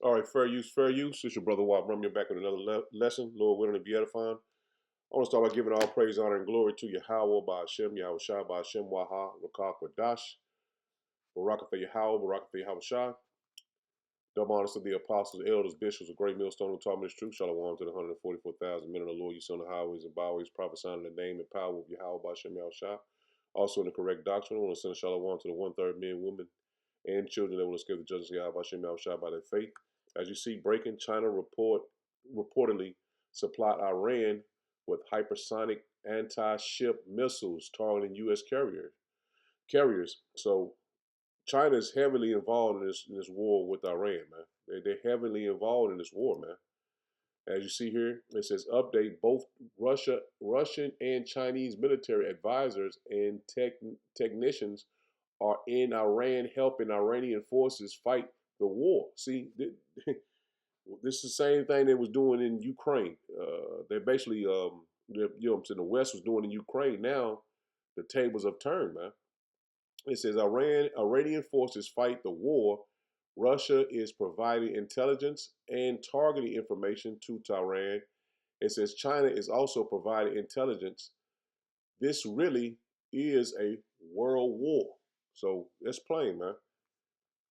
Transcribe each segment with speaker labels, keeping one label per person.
Speaker 1: All right, fair use, fair use. It's your brother Wap. Rum you back with another lesson. Lord willing to be edifying. I want to start by giving all praise, honor, and glory to Yahweh by Hashem, Yahweh Shai by Hashem, Waha, Rakak, Wadash, Baraka for Yahweh, Baraka for Yahweh Shai. Double honors to the apostles, elders, bishops, a great millstone who taught me this truth. Shalom to the 144,000 men of the Lord, you son of highways and byways, prophesying in the name and power of Yahweh by Hashem, Yahweh Shai. Also in the correct doctrine. I want to send shalom to the one-third men, women, and children that will escape the judgment of Yahweh by Hashem, Yahweh Shai by their faith. As you see, breaking, China reportedly supplied Iran with hypersonic anti-ship missiles targeting U.S. carriers. So China is heavily involved in this war with Iran, man. They're heavily involved in this war, man. As you see here, it says update: both Russian and Chinese military advisors and technicians are in Iran helping Iranian forces fight the war. See, this is the same thing they was doing in Ukraine. They basically, the West was doing in Ukraine. Now the tables have turned, man. It says Iranian forces fight the war. Russia is providing intelligence and targeting information to Tehran. It says China is also providing intelligence. This really is a world war. So that's plain, man.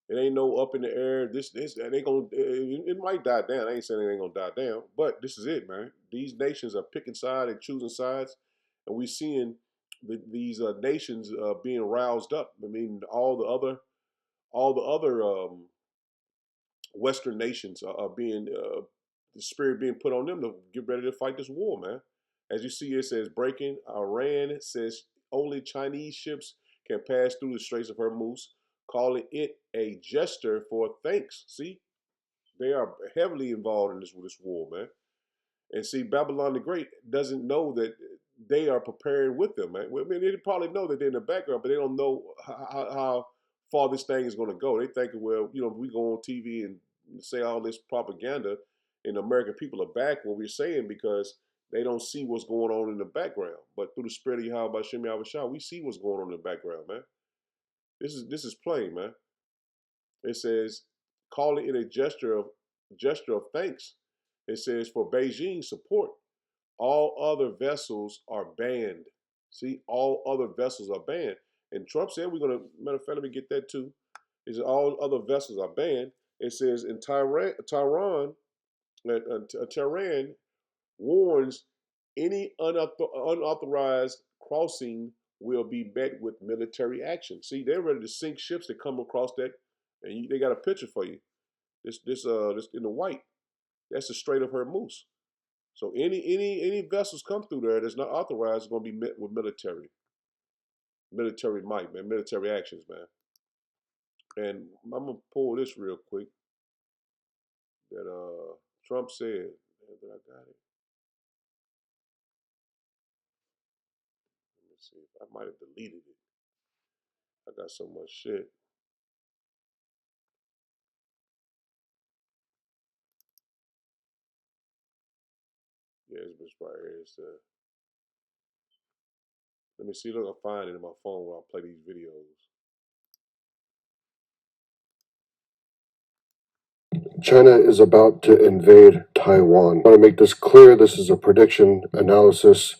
Speaker 1: It ain't no up in the air. This it ain't gonna. It might die down. I ain't saying it ain't gonna die down, but this is it, man. These nations are picking sides and choosing sides, and we seeing these nations being roused up. I mean, all the other Western nations are being the spirit being put on them to get ready to fight this war, man. As you see, it says breaking. Iran says only Chinese ships can pass through the Straits of Hormuz, calling it a gesture for thanks. See, they are heavily involved in this war, man. And see, Babylon the Great doesn't know that they are preparing with them, man. I mean, they probably know that they're in the background, but they don't know how far this thing is going to go. They think, well, we go on TV and say all this propaganda, and the American people are back what we're saying because they don't see what's going on in the background. But through the spirit of Yahweh Shem Yahweh Shah, we see what's going on in the background, man. This is plain, man. It says, calling it a gesture of thanks. It says for Beijing support, all other vessels are banned. See, all other vessels are banned. And Trump said we're gonna. Matter of fact, let me get that too. It says all other vessels are banned. It says in Tehran warns any unauthorized crossing will be met with military action. See, they're ready to sink ships that come across that, and they got a picture for you. This in the white. That's the Strait of Hormuz. So any vessels come through there that's not authorized is going to be met with military might, man, military actions, man. And I'm gonna pull this real quick that Trump said. That I got it. Let me see. I might have deleted it. I got so much shit. Yeah, it's right here. It's let me see. Look, I'll find it in my phone while I play these videos.
Speaker 2: China is about to invade Taiwan. I want to make this clear. This is a prediction analysis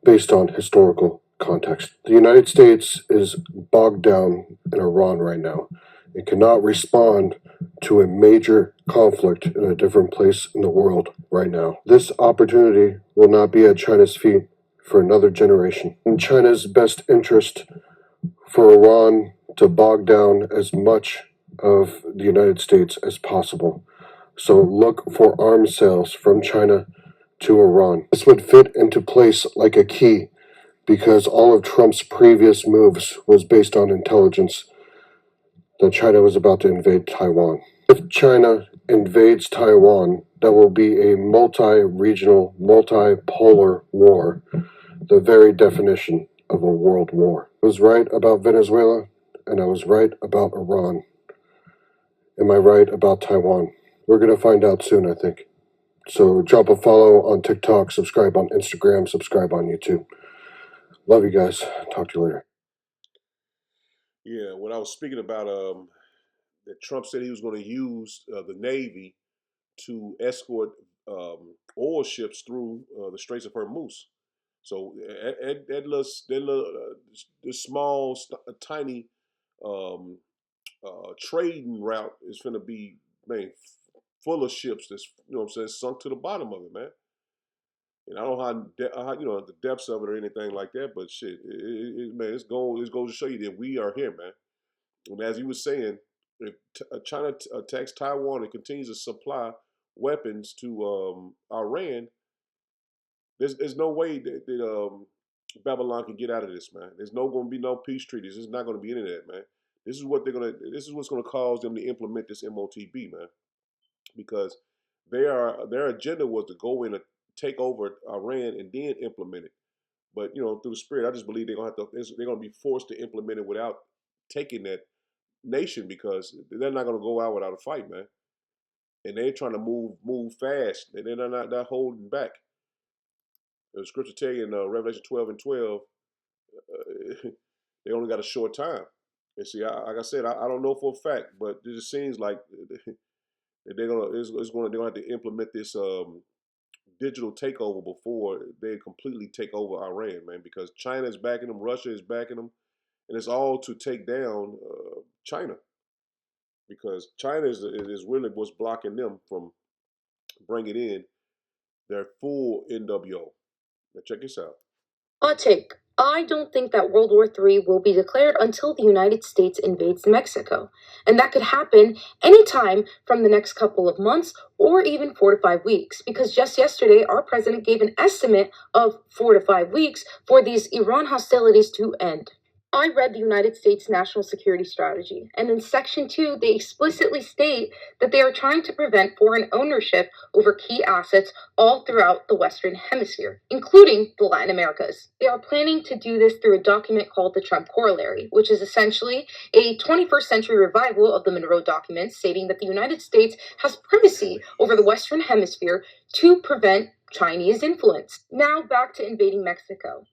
Speaker 2: based on historical context. The United States is bogged down in Iran right now. It cannot respond to a major conflict in a different place in the world right now. This opportunity will not be at China's feet for another generation. In China's best interest for Iran to bog down as much of the United States as possible. So look for arms sales from China to Iran. This would fit into place like a key because all of Trump's previous moves was based on intelligence that China was about to invade Taiwan. If China invades Taiwan, that will be a multi-regional, multipolar war, the very definition of a world war. I was right about Venezuela, and I was right about Iran. Am I right about Taiwan? We're going to find out soon, I think. So drop a follow on TikTok, subscribe on Instagram, subscribe on YouTube. Love you guys. Talk to you later.
Speaker 1: Yeah, when I was speaking about that Trump said he was going to use the Navy to escort oil ships through the Straits of Hormuz. So the small, tiny um, trading route is going to be, man, full of ships that's, what I'm saying, sunk to the bottom of it, man. And I don't know how the depths of it or anything like that, but shit, man, it's going to show you that we are here, man. And as he was saying, if China attacks Taiwan and continues to supply weapons to Iran, there's no way that Babylon can get out of this, man. There's no going to be no peace treaties. There's not going to be any of that, man. This is what's going to cause them to implement this MOTB, man, because their agenda was to go in and take over Iran and then implement it. But through the spirit, I just believe they're gonna be forced to implement it without taking that nation, because they're not gonna go out without a fight, man. And they're trying to move fast, and they're not holding back. The scripture tell you in Revelation 12:12, they only got a short time. And see, like I said, I don't know for a fact, but it just seems like they're gonna have to implement this digital takeover before they completely take over Iran, man. Because China is backing them, Russia is backing them, and it's all to take down China. Because China is really what's blocking them from bringing in their full NWO. Now check this out.
Speaker 3: Hot take. I don't think that World War III will be declared until the United States invades Mexico. And that could happen anytime from the next couple of months or even 4 to 5 weeks. Because just yesterday, our president gave an estimate of 4 to 5 weeks for these Iran hostilities to end. I read the United States National Security Strategy, and in Section 2, they explicitly state that they are trying to prevent foreign ownership over key assets all throughout the Western Hemisphere, including the Latin Americas. They are planning to do this through a document called the Trump Corollary, which is essentially a 21st century revival of the Monroe Documents, stating that the United States has primacy over the Western Hemisphere to prevent Chinese influence. Now back to invading Mexico.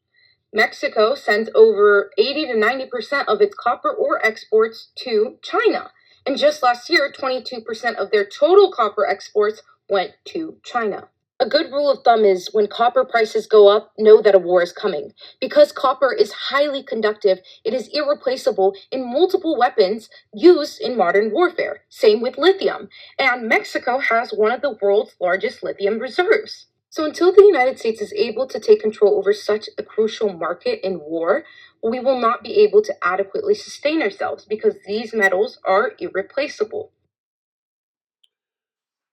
Speaker 3: Mexico sends over 80 to 90% of its copper ore exports to China. And just last year, 22% of their total copper exports went to China. A good rule of thumb is when copper prices go up, know that a war is coming. Because copper is highly conductive, it is irreplaceable in multiple weapons used in modern warfare. Same with lithium. And Mexico has one of the world's largest lithium reserves. So until the United States is able to take control over such a crucial market in war, we will not be able to adequately sustain ourselves because these metals are irreplaceable.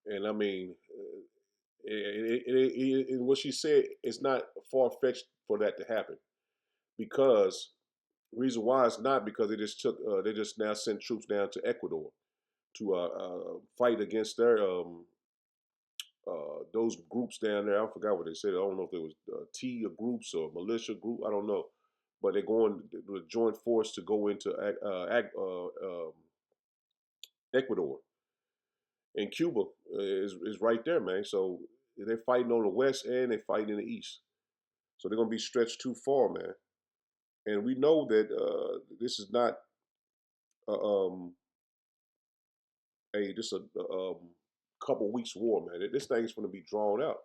Speaker 1: And I mean, and what she said is not far fetched for that to happen, because reason why it's not because they just now sent troops down to Ecuador to fight against their those groups down there. I forgot what they said. I don't know if it was T groups or militia group. I don't know, but they're going with joint force to go into Ecuador, and Cuba is right there, man. So they're fighting on the west and they're fighting in the east. So they're gonna be stretched too far, man. And we know that this is not um, just a couple weeks war, man. This thing's gonna be drawn out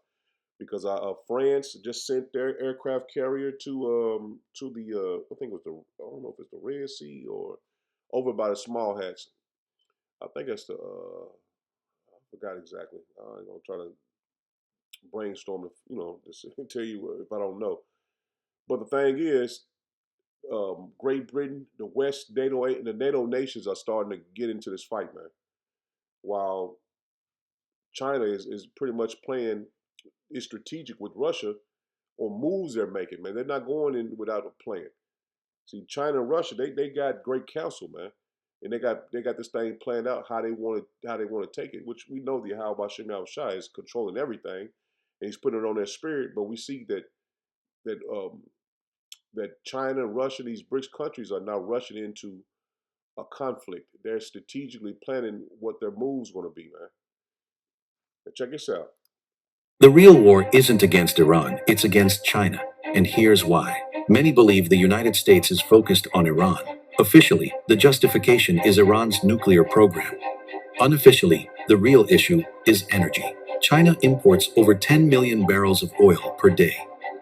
Speaker 1: because France just sent their aircraft carrier to the I think it was I don't know if it's the Red Sea or over by the Small Hats. I think it's I forgot exactly. I'm gonna try to brainstorm, just tell you if I don't know. But the thing is, Great Britain, the West, the NATO nations are starting to get into this fight, man. While China is pretty much playing is strategic with Russia on moves they're making, man. They're not going in without a plan. See, China and Russia, they got great counsel, man. And they got this thing planned out how they want to take it, which we know the How Bashem Al Shai is controlling everything, and he's putting it on their spirit. But we see that that China and Russia, these BRICS countries, are now rushing into a conflict. They're strategically planning what their move's going to be, man. Now check this out.
Speaker 4: The real war isn't against Iran, it's against China. And here's why. Many believe the United States is focused on Iran. Officially, the justification is Iran's nuclear program. Unofficially, the real issue is energy. China imports over 10 million barrels of oil per day.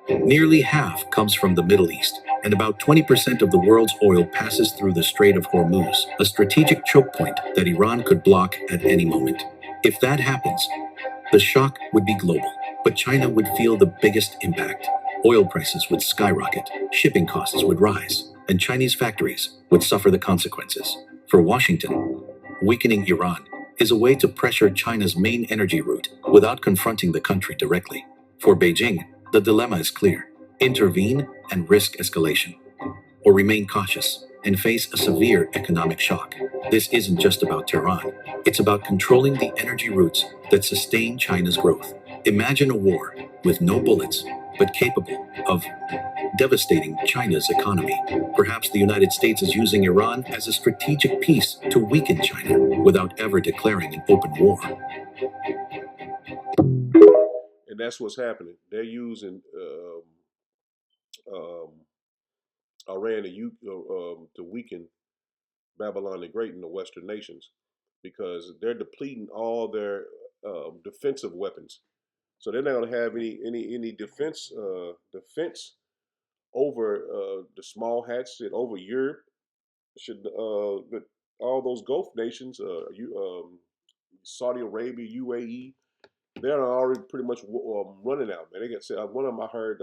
Speaker 4: Nearly half comes from the Middle East, and about 20% of the world's oil passes through the Strait of Hormuz, a strategic choke point that Iran could block at any moment. If that happens, the shock would be global, but China would feel the biggest impact. Oil prices would skyrocket, shipping costs would rise, and Chinese factories would suffer the consequences. For Washington, weakening Iran is a way to pressure China's main energy route without confronting the country directly. For Beijing, the dilemma is clear: intervene and risk escalation, or remain cautious and face a severe economic shock. This isn't just about Tehran, it's about controlling the energy routes that sustain China's growth. Imagine a war with no bullets, but capable of devastating China's economy. Perhaps the United States is using Iran as a strategic piece to weaken China without ever declaring an open war.
Speaker 1: And that's what's happening. They're using um, Iran to weaken Babylon the Great and the Western nations because they're depleting all their defensive weapons. So they're not going to have any defense over the small hats and over Europe. Should all those Gulf nations, Saudi Arabia, UAE, they're already pretty much running out. Man, they got one of them. I heard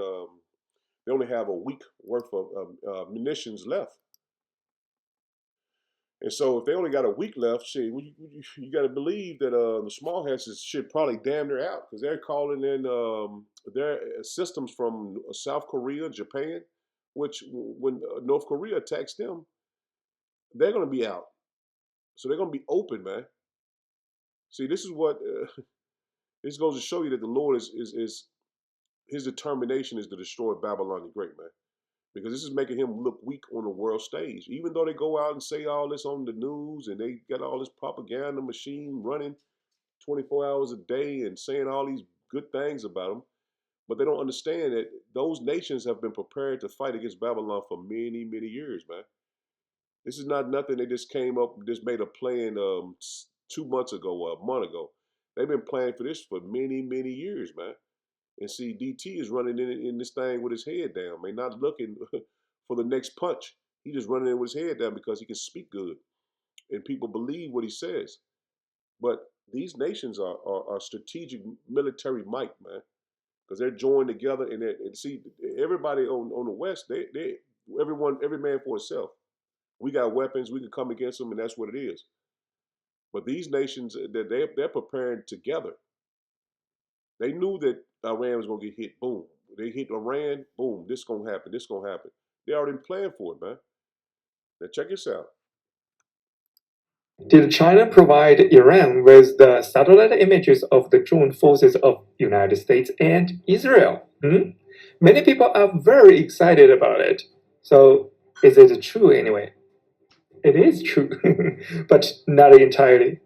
Speaker 1: they only have a week worth of munitions left. And so if they only got a week left, shit, you got to believe that the small hats should probably damn near out because they're calling in their systems from South Korea, Japan, which when North Korea attacks them, they're going to be out. So they're going to be open, man. See, this is what this goes to show you that the Lord is his determination is to destroy Babylon the Great, man. Because this is making him look weak on the world stage. Even though they go out and say all this on the news and they got all this propaganda machine running 24 hours a day and saying all these good things about him, but they don't understand that those nations have been prepared to fight against Babylon for many, many years, man. This is not nothing they just came up, just made a plan 2 months ago or a month ago. They've been planning for this for many, many years, man. And see, DT is running in this thing with his head down, man, not looking for the next punch. He just running in with his head down because he can speak good, and people believe what he says. But these nations are strategic military might, man, because they're joined together and see everybody on the West. They every man for himself. We got weapons. We can come against them, and that's what it is. But these nations, they're preparing together. They knew that Iran was gonna get hit. Boom. They hit Iran. Boom. This gonna happen. This gonna happen. They already planned for it, man. Now check this out.
Speaker 5: Did China provide Iran with the satellite images of the joint forces of United States and Israel? Many people are very excited about it. So, is it true anyway? It is true, but not entirely.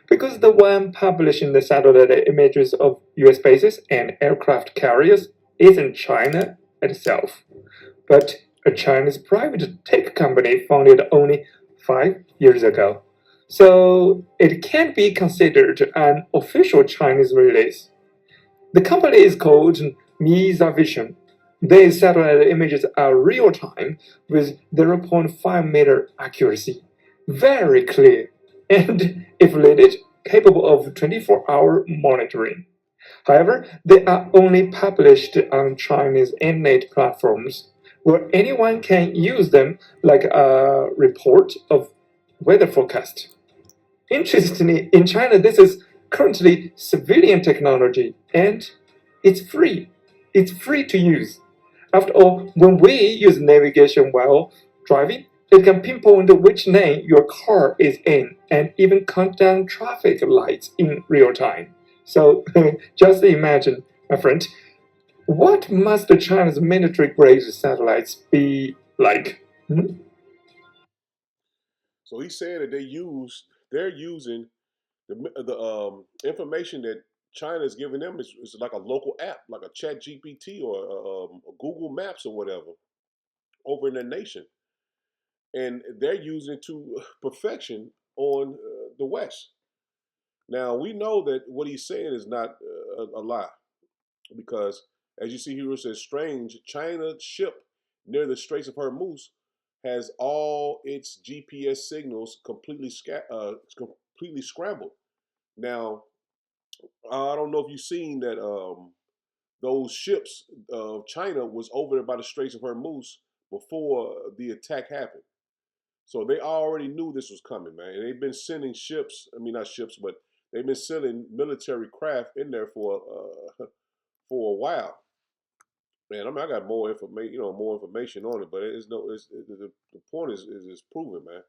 Speaker 5: Because the one publishing the satellite images of US bases and aircraft carriers isn't China itself, but a Chinese private tech company founded only 5 years ago. So it can't be considered an official Chinese release. The company is called Misa Vision. These satellite images are real time with 0.5-meter accuracy, very clear, and if needed, capable of 24-hour monitoring. However, they are only published on Chinese internet platforms where anyone can use them like a report of weather forecast. Interestingly, in China, this is currently civilian technology and it's free. It's free to use. After all, when we use navigation while driving, it can pinpoint which lane your car is in and even count down traffic lights in real time. So just imagine, my friend, what must China's military grade satellites be like?
Speaker 1: So he's saying that they're using the information that China is giving them is like a local app, like a Chat GPT or a Google Maps or whatever, over in their nation. and they're using it to perfection on the West. Now we know that what he's saying is not a lie, because as you see here, it says, "Strange China ship near the Straits of Hormuz has all its GPS signals completely scrambled." Now I don't know if you've seen that those ships of China was over there by the Straits of Hormuz before the attack happened. So they already knew this was coming, man. And they've been sending ships. I mean, not ships, but they've been sending military craft in there for a while. Man, I mean, I got more information, more information on it, but the point is proven, man.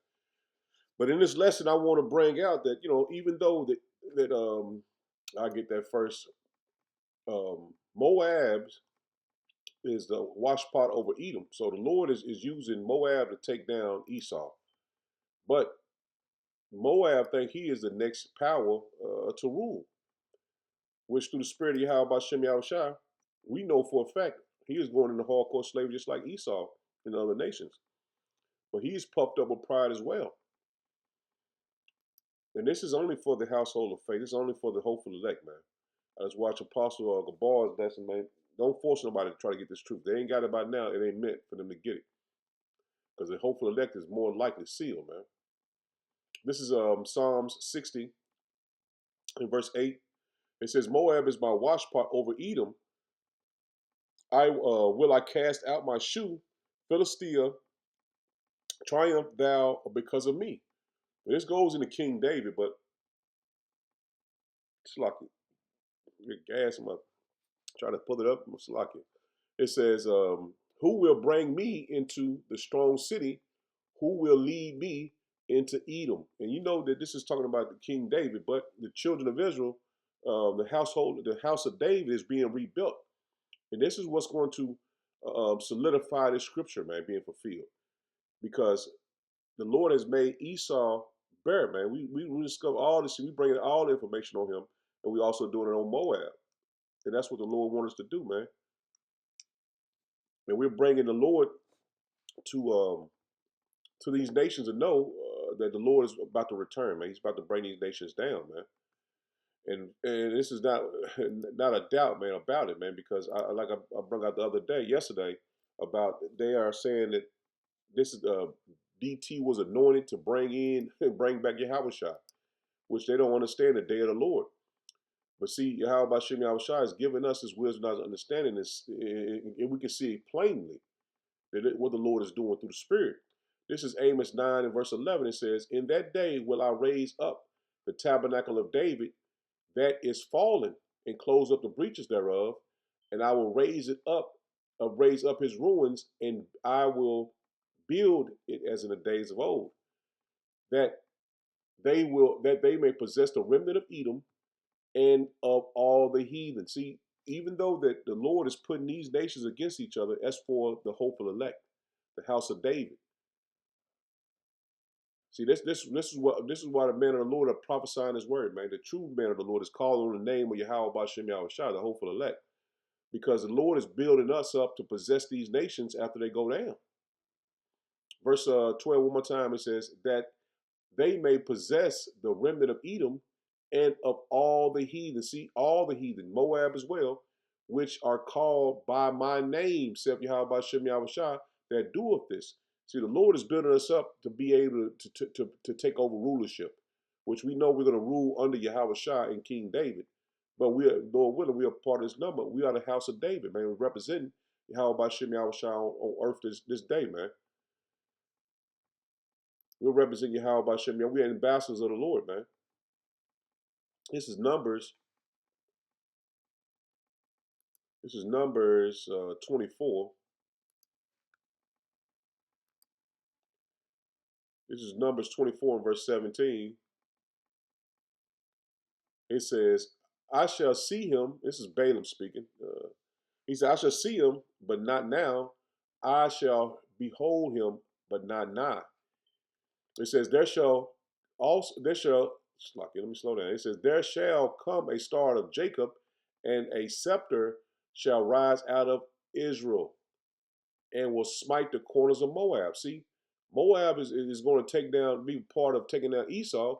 Speaker 1: But in this lesson, I want to bring out that even though that I get that first, Moab is the washpot over Edom. So the Lord is using Moab to take down Esau. But Moab think he is the next power to rule, which through the spirit of Yahweh Shem Yahushua, we know for a fact he is going into hardcore slavery just like Esau and other nations. But he's puffed up with pride as well. And this is only for the household of faith. This is only for the hopeful elect, man. I just watch Apostle Gabar's lesson, man. Don't force nobody to try to get this truth. They ain't got it by now. It ain't meant for them to get it. Because the hopeful elect is more likely sealed, man. This is Psalms 60 in verse 8. It says, "Moab is my washpot over Edom. I cast out my shoe, Philistia, triumph thou because of me." And this goes into King David, but it's like gas. I'm try to pull it up. It's like it says, "Who will bring me into the strong city? Who will lead me into Edom?" And you know that this is talking about the King David, but the children of Israel, the house of David is being rebuilt. And this is what's going to solidify this scripture, man, being fulfilled. Because the Lord has made Esau bare, man. We discover all this, we bring all the information on him, and we also doing it on Moab. And that's what the Lord wants us to do, man. And we're bringing the Lord to these nations to know that the Lord is about to return, man. He's about to bring these nations down, man. And this is not not a doubt, man, about it, man, because I brought out the other day, yesterday, about they are saying that this is DT was anointed to bring in and bring back Yahweh, which they don't understand the day of the Lord. But see, Yahweh Shem Yahweh has given us his wisdom and understanding this, and we can see it plainly that what the Lord is doing through the Spirit. This is Amos 9 and verse 11. It says, "In that day will I raise up the tabernacle of David that is fallen, and close up the breaches thereof, and I will raise up his ruins, and I will build it as in the days of old, that they may possess the remnant of Edom and of all the heathen." See, even though that the Lord is putting these nations against each other, as for the hopeful elect, the house of David. See, this is why the men of the Lord are prophesying his word, man. The true man of the Lord is calling on the name of Yahweh Bashem Yahushua, the hopeful elect, because the Lord is building us up to possess these nations after they go down. Verse 12, one more time, it says, "That they may possess the remnant of Edom and of all the heathen." See, all the heathen, Moab as well, which are called by my name, saith Yahweh Bashem Yahushua, that doeth this. See, the Lord is building us up to be able to take over rulership, which we know we're going to rule under Yahweh Shah and King David. But we are, Lord willing, we are part of this number. We are the house of David, man. We're representing Yahweh Bashem Yahushua on earth this day, man. We're representing Yahweh Bashem. We are ambassadors of the Lord, man. This is Numbers. This is Numbers 24. This is Numbers 24 and verse 17. It says, "I shall see him." This is Balaam speaking. He said, "I shall see him, but not now. I shall behold him, but not nigh." It says, let me slow down. It says, "There shall come a star of Jacob, and a scepter shall rise out of Israel, and will smite the corners of Moab." See, Moab is going to be part of taking down Esau,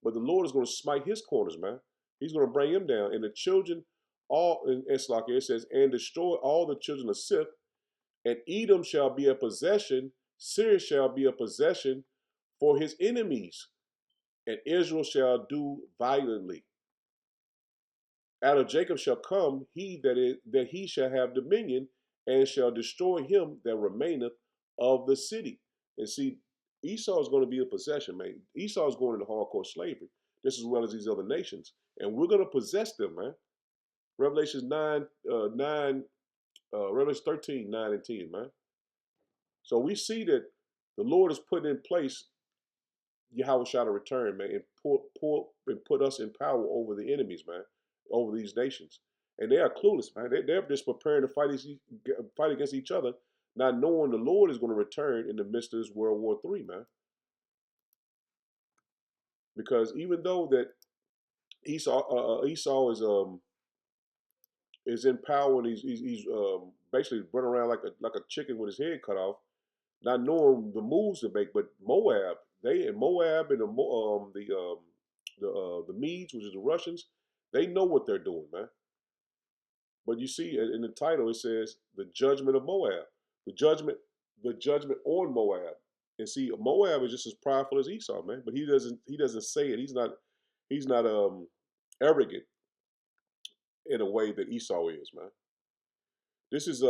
Speaker 1: but the Lord is going to smite his corners, man. He's going to bring him down. And the children, all, and it's like it says, and destroy all the children of Sith, and Edom shall be a possession, Syria shall be a possession for his enemies, and Israel shall do violently. Out of Jacob shall come he that he shall have dominion, and shall destroy him that remaineth of the city. And see, Esau is going to be a possession, man. Esau is going into hardcore slavery, just as well as these other nations, and we're going to possess them, man. Revelation 9, Revelation 13, 9 and 10, man. So we see that the Lord is putting in place Yahweh shall return, man, and put us in power over the enemies, man, over these nations. And they are clueless, man. They're just preparing to fight against each other, not knowing the Lord is going to return in the midst of this World War III, man. Because even though that Esau is in power and he's basically running around like a chicken with his head cut off, not knowing the moves to make. But Moab, Moab and the Medes, which is the Russians, they know what they're doing, man. But you see in the title it says the judgment of Moab, the judgment on Moab. And see, Moab is just as prideful as Esau, man. But he doesn't say it. He's not arrogant in a way that Esau is, man. This is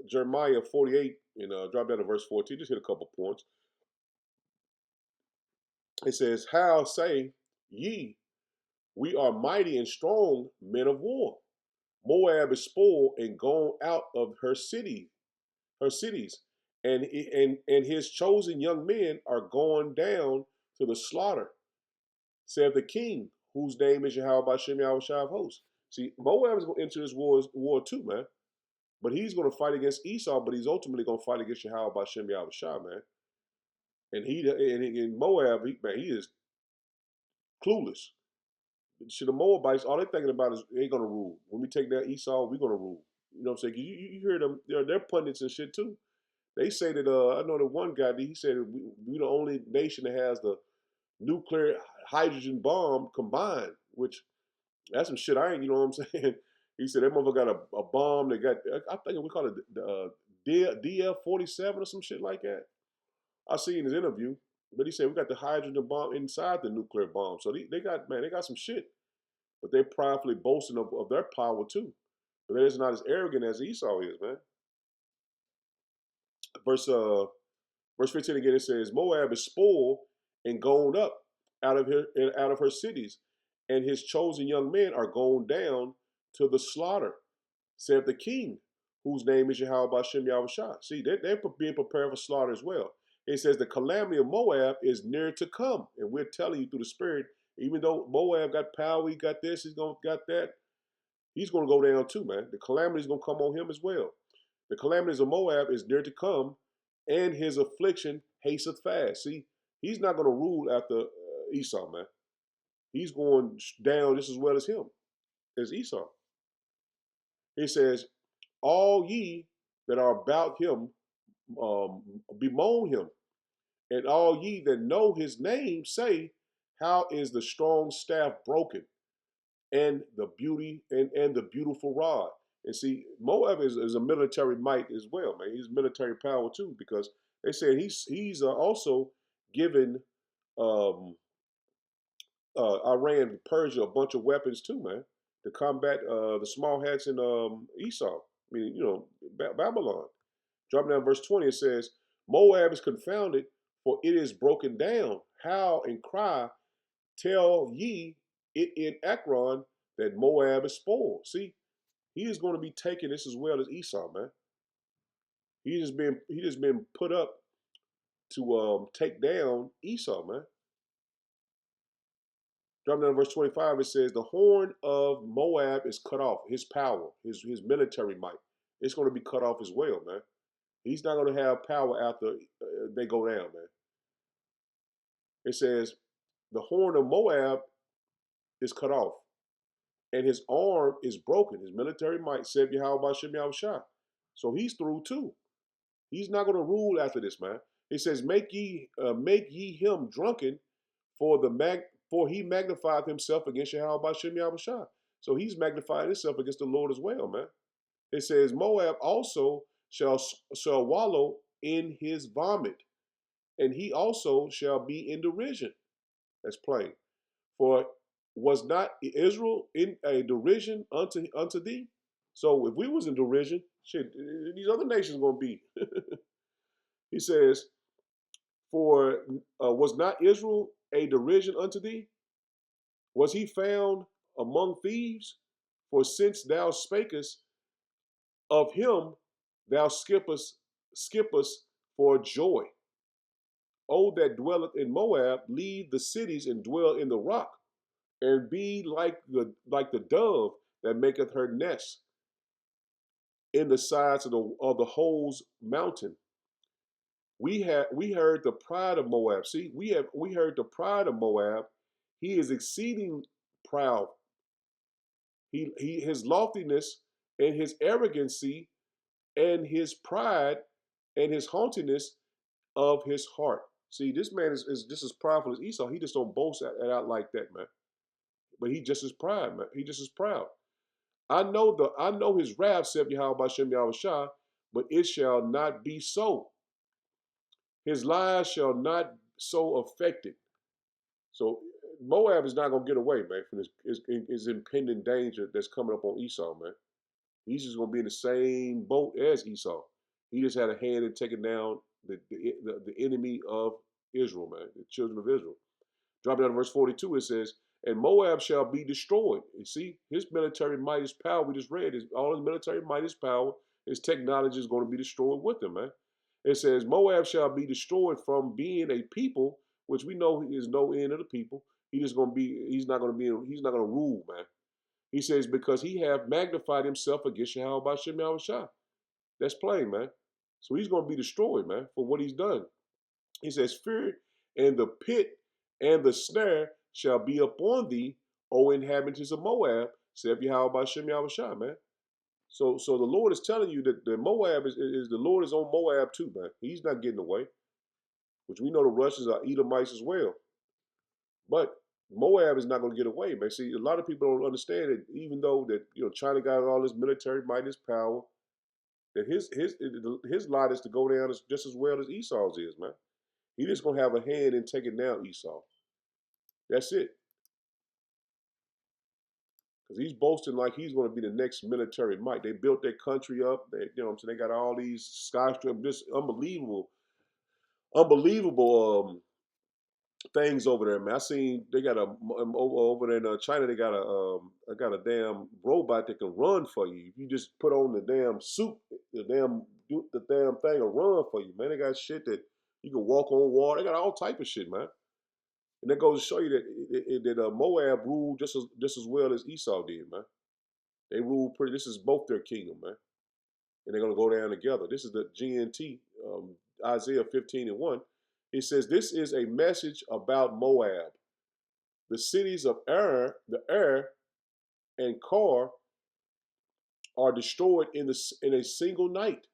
Speaker 1: Jeremiah 48, and drop down to verse 14. Just hit a couple points. It says, "How say ye, we are mighty and strong men of war? Moab is spoiled and gone out of her cities, and his chosen young men are gone down to the slaughter, said the king, whose name is Yahweh Bashem Yahweh Shai of hosts." See, Moab is going to enter this war too, man. But he's going to fight against Esau, but he's ultimately going to fight against Yahweh Bashem Yahweh Shai, man. And in Moab, man, he is clueless. See, the Moabites, all they're thinking about is they're gonna rule. When we take down Esau, we're gonna rule. You know what I'm saying? You hear them? They're pundits and shit too. They say that I know that one guy. He said we the only nation that has the nuclear hydrogen bomb combined. Which that's some shit. I ain't. You know what I'm saying? He said that motherfucker got a bomb. They got. I think we call it the DF-47 or some shit like that. I see in his interview. But he said we got the hydrogen bomb inside the nuclear bomb. So they got some shit. But they're pridefully boasting of their power too. But they're just not as arrogant as Esau is, man. Verse uh verse 15 again, it says, Moab is spoiled and gone up out of her cities, and his chosen young men are gone down to the slaughter, said the king, whose name is Yahweh Bashem Yahweh Shai. See, they're being prepared for slaughter as well. It says the calamity of Moab is near to come. And we're telling you through the Spirit, even though Moab got power, he got this, got that, he's going to go down too, man. The calamity is going to come on him as well. The calamities of Moab is near to come, and his affliction hasteth fast. See, he's not going to rule after Esau, man. He's going down just as well as him, as Esau. He says, all ye that are about him bemoan him, and all ye that know his name say, how is the strong staff broken, and the beauty and the beautiful rod. And see, Moab is a military might as well, man. He's military power too, because they said he's also given Iran, Persia, a bunch of weapons too, man, to combat the small hats in Esau. I mean, Babylon. Dropping down verse 20, it says, Moab is confounded, for it is broken down. Howl and cry, tell ye it in Ekron that Moab is spoiled. See, he is going to be taking this as well as Esau, man. He just been put up to take down Esau, man. Dropping down to verse 25, it says, the horn of Moab is cut off. His power, his military might, it's going to be cut off as well, man. He's not going to have power after they go down, man. It says, the horn of Moab is cut off, and his arm is broken. His military might, said Yahweh Bashem Yahweh Shai. So he's through too. He's not going to rule after this, man. He says, make ye him drunken, for he magnified himself against Yahweh Bashem Yahushua. So he's magnified himself against the Lord as well, man. It says, Moab also shall wallow in his vomit, and he also shall be in derision. That's plain. For was not Israel in a derision unto thee? So if we was in derision, shit, these other nations gonna be. He says, for was not Israel a derision unto thee? Was he found among thieves? For since thou spakest of him, thou skippest for joy. O that dwelleth in Moab, leave the cities and dwell in the rock, and be like the dove that maketh her nest in the sides of the whole mountain. We heard the pride of Moab. See, we heard the pride of Moab. He is exceeding proud. His loftiness and his arrogancy and his pride and his haughtiness of his heart. See, this man is just as prideful as Esau. He just don't boast out like that, man. But he just as pride, man. He just as proud. I know his wrath, said Yahweh Bashem Yahushua, but it shall not be so. His lies shall not so affect it. So Moab is not gonna get away, man, from his impending danger that's coming up on Esau, man. He's just gonna be in the same boat as Esau. He just had a hand in taking down the enemy of Israel, man, the children of Israel. Dropping down to verse 42, it says, and Moab shall be destroyed. You see, his military might, his power, we just read, all his military might, his power, his technology is going to be destroyed with him, man. It says, Moab shall be destroyed from being a people, which we know is no end of the people. He's not going to rule, man. He says, because he have magnified himself against Yahweh Bashem Yahushua. That's plain, man. So he's going to be destroyed, man, for what he's done. He says, fear and the pit and the snare shall be upon thee, O inhabitants of Moab, saith Yahweh Bashem Yahushua, man. So the Lord is telling you that the Moab is the Lord is on Moab too, man. He's not getting away. Which we know the Russians are Edomites as well. But Moab is not going to get away, man. See, a lot of people don't understand that even though that China got all this military might, this power, that his lot is to go down just as well as Esau's is, man. He just gonna have a hand in taking down Esau. That's it. Because he's boasting like he's going to be the next military might. They built their country up. They got all these skyscrapers, just unbelievable things over there, man. I seen they got over there in China. They got a damn robot that can run for you. If you just put on the damn suit, the damn thing will run for you, man. They got shit that you can walk on water. They got all type of shit, man. And that goes to show you that Moab ruled just as well as Esau did, man. They ruled pretty. This is both their kingdom, man, and they're gonna go down together. This is the GNT, Isaiah 15:1. It says, "This is a message about Moab. The cities of Ar and Kar are destroyed in a single night,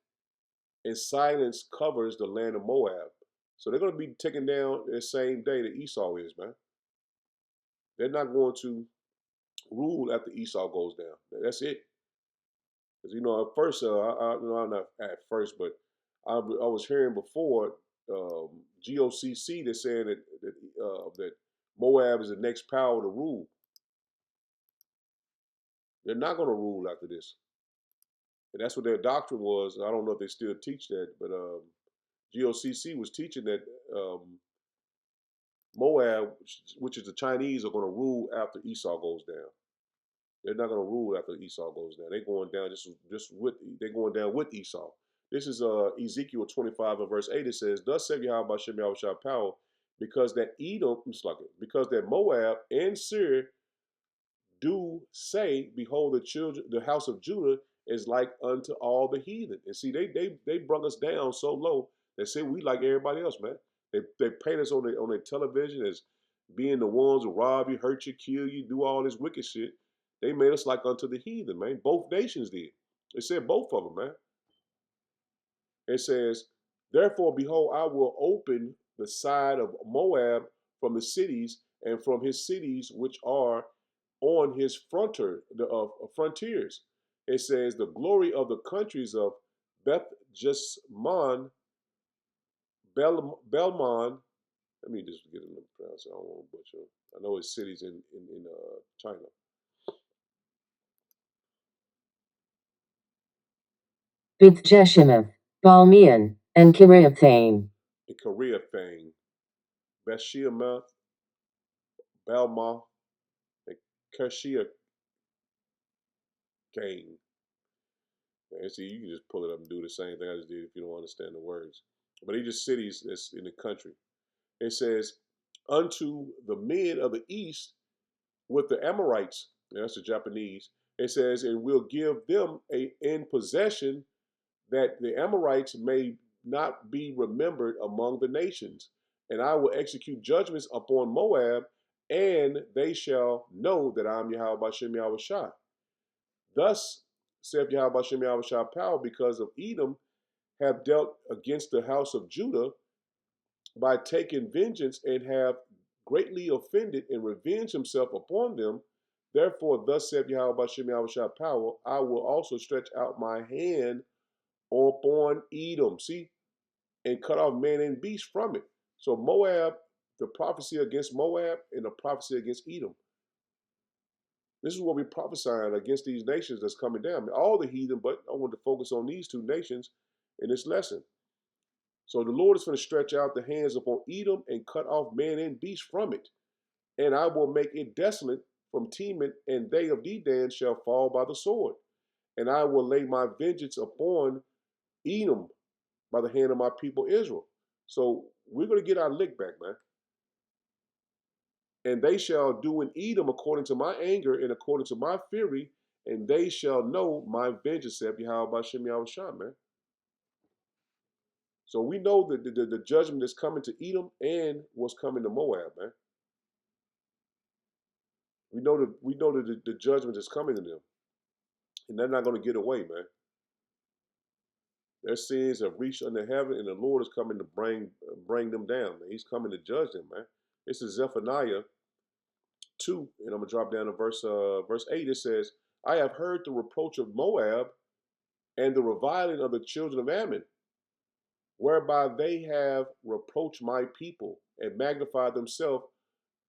Speaker 1: and silence covers the land of Moab." So they're gonna be taken down the same day that Esau is, man. They're not going to rule after Esau goes down. That's it. Because at first, not at first, but I was hearing before GOCC that's saying that Moab is the next power to rule. They're not going to rule after this, and that's what their doctrine was. I don't know if they still teach that, but GOCC was teaching that Moab, which is the Chinese, are going to rule after Esau goes down. They're not going to rule after Esau goes down. They're going down they're going down with Esau. This is Ezekiel 25 and verse 8. It says, "Thus saith Yahweh Bashem Yahushua power, because that because that Moab and Seir do say, behold, the house of Judah is like unto all the heathen." And see, they brought us down so low. They say we like everybody else, man. They paint us on their television as being the ones who rob you, hurt you, kill you, do all this wicked shit. They made us like unto the heathen, man. Both nations did. It said both of them, man. It says, Therefore, behold, I will open the side of Moab from the cities and from his cities which are on his frontiers. It says, the glory of the countries of Beth Jesman, Belmon. Let me just get it pronounced. I don't want to butcher. I know it's cities in China.
Speaker 6: Beth Jeshimoth, Balmian, and Kiriathaim.
Speaker 1: In Korea thing, Bethshemesh, Belma, and Kershia Gang. And see, you can just pull it up and do the same thing I just did if you don't understand the words. But these just cities that's in the country. It says, unto the men of the east with the Amorites, that's the Japanese. It says, and we'll give them in possession that the Amorites may not be remembered among the nations. And I will execute judgments upon Moab, and they shall know that I am Yahweh Bashem Yahweh Shai. Thus saith Yahweh Bashem Yahweh Shai power, because of Edom have dealt against the house of Judah by taking vengeance, and have greatly offended and revenged himself upon them. Therefore, thus saith Yahweh Bashem Yahweh Shai power, I will also stretch out my hand upon Edom. See? And cut off man and beast from it. So Moab, the prophecy against Moab and the prophecy against Edom. This is what we're prophesying against these nations that's coming down. I mean, all the heathen, but I want to focus on these two nations in this lesson. So the Lord is going to stretch out the hands upon Edom and cut off man and beast from it. And I will make it desolate from Teman, and they of Dedan shall fall by the sword. And I will lay my vengeance upon Edom by the hand of my people Israel. So we're going to get our lick back, man. And they shall do in Edom according to my anger and according to my fury, and they shall know my vengeance, saith Yahweh Bashem Yahweh Shai, man. So we know that the judgment that's coming to Edom and what's coming to Moab, man. We know that the judgment is coming to them, and they're not going to get away, man. Their sins have reached unto heaven, and the Lord is coming to bring them down, man. He's coming to judge them, man. This is Zephaniah 2, and I'm gonna drop down to verse 8. It says, I have heard the reproach of Moab and the reviling of the children of Ammon, whereby they have reproached my people and magnified themselves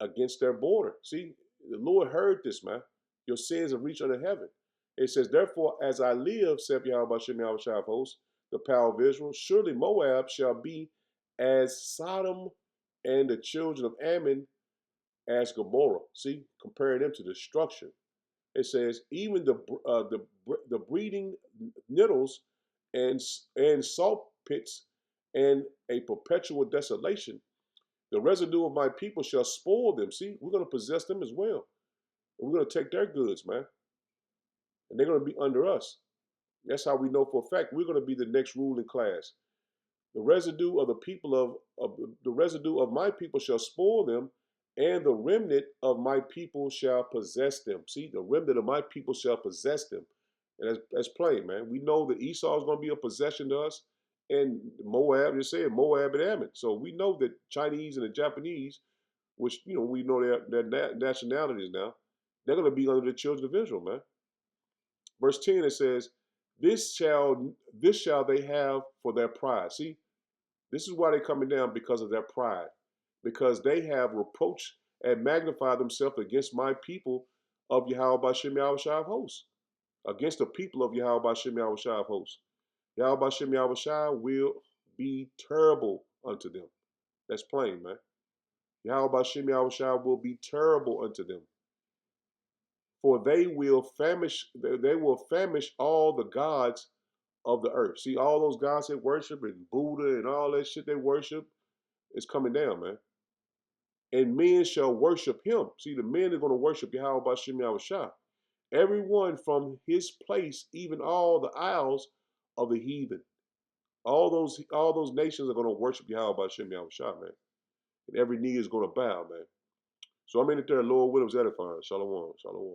Speaker 1: against their border. See, the Lord heard this, man. Your sins have reached unto heaven. It says, therefore, as I live, saith Yahweh Bashem Yahweh Shai of hosts, the power of Israel, surely Moab shall be as Sodom, and the children of Ammon as Gomorrah. See, comparing them to destruction. It says, even the breeding nettles and salt pits and a perpetual desolation. The residue of my people shall spoil them. See, we're going to possess them as well. And we're going to take their goods, man. And they're going to be under us. That's how we know for a fact we're going to be the next ruling class. The residue of the people the residue of my people shall spoil them, and the remnant of my people shall possess them. See, the remnant of my people shall possess them. And that's plain, man. We know that Esau is going to be a possession to us, and Moab, you said Moab and Ammon. So we know that Chinese and the Japanese, which we know their nationalities now, they're going to be under the children of Israel, man. Verse 10, it says, this shall they have for their pride. See, this is why they're coming down, because of their pride, because they have reproached and magnified themselves against my people of Yahweh Bashem Yahweh Shai of hosts, against the people of Yahweh Bashem Yahweh Shai of hosts. Yahweh Bashem Yahweh Shai will be terrible unto them. That's plain, man. Yahweh Bashem Yahweh Shai will be terrible unto them. For they will famish all the gods of the earth. See, all those gods they worship, and Buddha and all that shit they worship, is coming down, man. And men shall worship him. See, the men are going to worship Yahweh Bashem Yahweh Shai. Everyone from his place, even all the isles of the heathen. All those nations are going to worship Yahweh Bashem Yahweh Shai, man. And every knee is going to bow, man. So I'm in it there, Lord Williams edifying. Shalom. Shalom.